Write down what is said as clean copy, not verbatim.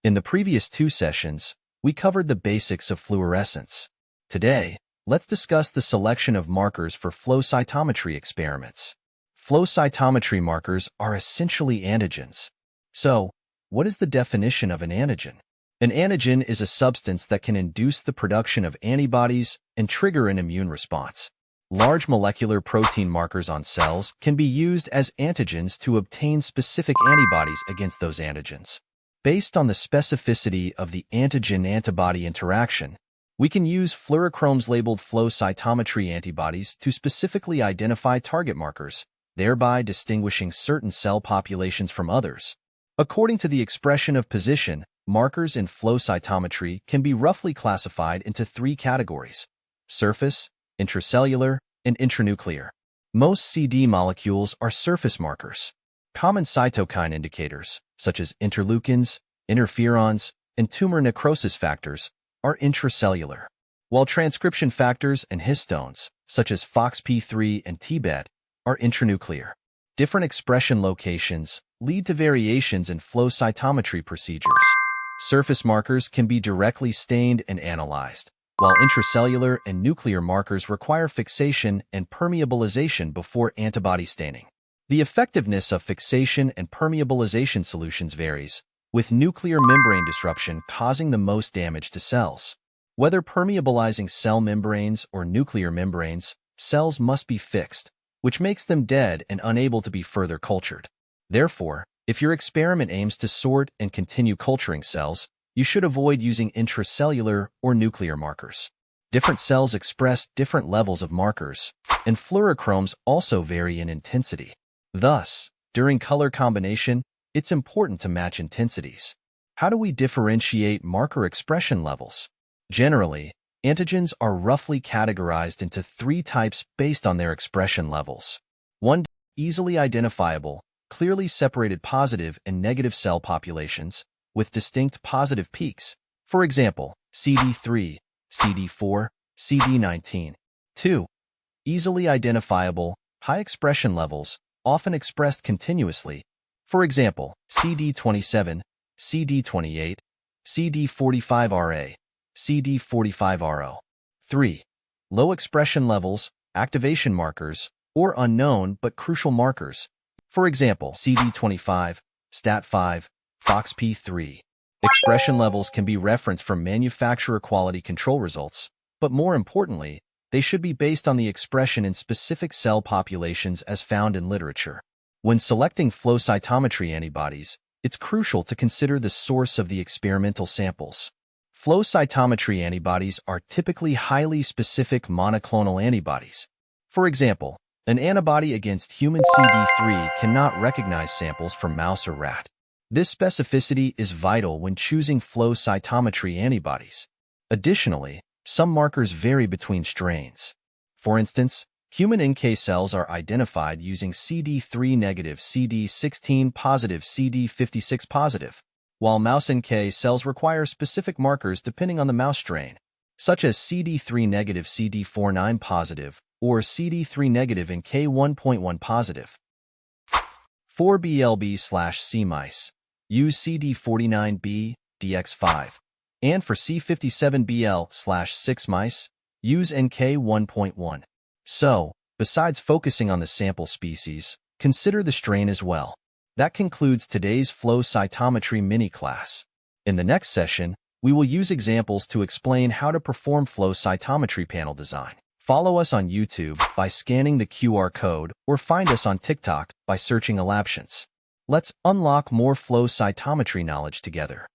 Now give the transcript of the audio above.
In the previous two sessions, we covered the basics of fluorescence. Today, let's discuss the selection of markers for flow cytometry experiments. Flow cytometry markers are essentially antigens. So, what is the definition of an antigen? An antigen is a substance that can induce the production of antibodies and trigger an immune response. Large molecular protein markers on cells can be used as antigens to obtain specific antibodies against those antigens. Based on the specificity of the antigen-antibody interaction, we can use fluorochromes labeled flow cytometry antibodies to specifically identify target markers, thereby distinguishing certain cell populations from others. According to the expression of position, markers in flow cytometry can be roughly classified into three categories: surface, intracellular, and intranuclear. Most CD molecules are surface markers. Common cytokine indicators, such as interleukins, interferons, and tumor necrosis factors, are intracellular, while transcription factors and histones, such as FOXP3 and TBET, are intranuclear. Different expression locations lead to variations in flow cytometry procedures. Surface markers can be directly stained and analyzed, while intracellular and nuclear markers require fixation and permeabilization before antibody staining. The effectiveness of fixation and permeabilization solutions varies, with nuclear membrane disruption causing the most damage to cells. Whether permeabilizing cell membranes or nuclear membranes, cells must be fixed, which makes them dead and unable to be further cultured. Therefore, if your experiment aims to sort and continue culturing cells, you should avoid using intracellular or nuclear markers. Different cells express different levels of markers, and fluorochromes also vary in intensity. Thus, during color combination, it's important to match intensities. How do we differentiate marker expression levels? Generally, antigens are roughly categorized into three types based on their expression levels. 1. Easily identifiable, clearly separated positive and negative cell populations, with distinct positive peaks. For example, CD3, CD4, CD19. 2. Easily identifiable, high expression levels, often expressed continuously. For example, CD27, CD28, CD45RA, CD45RO. 3. Low expression levels, activation markers, or unknown but crucial markers. For example, CD25, STAT5, FOXP3. Expression levels can be referenced from manufacturer quality control results, but more importantly, they should be based on the expression in specific cell populations as found in literature. When selecting flow cytometry antibodies, it's crucial to consider the source of the experimental samples. Flow cytometry antibodies are typically highly specific monoclonal antibodies. For example, an antibody against human CD3 cannot recognize samples from mouse or rat. This specificity is vital when choosing flow cytometry antibodies. Additionally, some markers vary between strains. For instance, human NK cells are identified using CD3 negative, CD16 positive, CD56 positive, while mouse NK cells require specific markers depending on the mouse strain, such as CD3 negative, CD49 positive, or CD3 negative NK1.1 positive. 4BLB/C mice use CD49B, DX5. And for C57BL/6 mice, use NK1.1. So, besides focusing on the sample species, consider the strain as well. That concludes today's flow cytometry mini-class. In the next session, we will use examples to explain how to perform flow cytometry panel design. Follow us on YouTube by scanning the QR code or find us on TikTok by searching Elabscience. Let's unlock more flow cytometry knowledge together.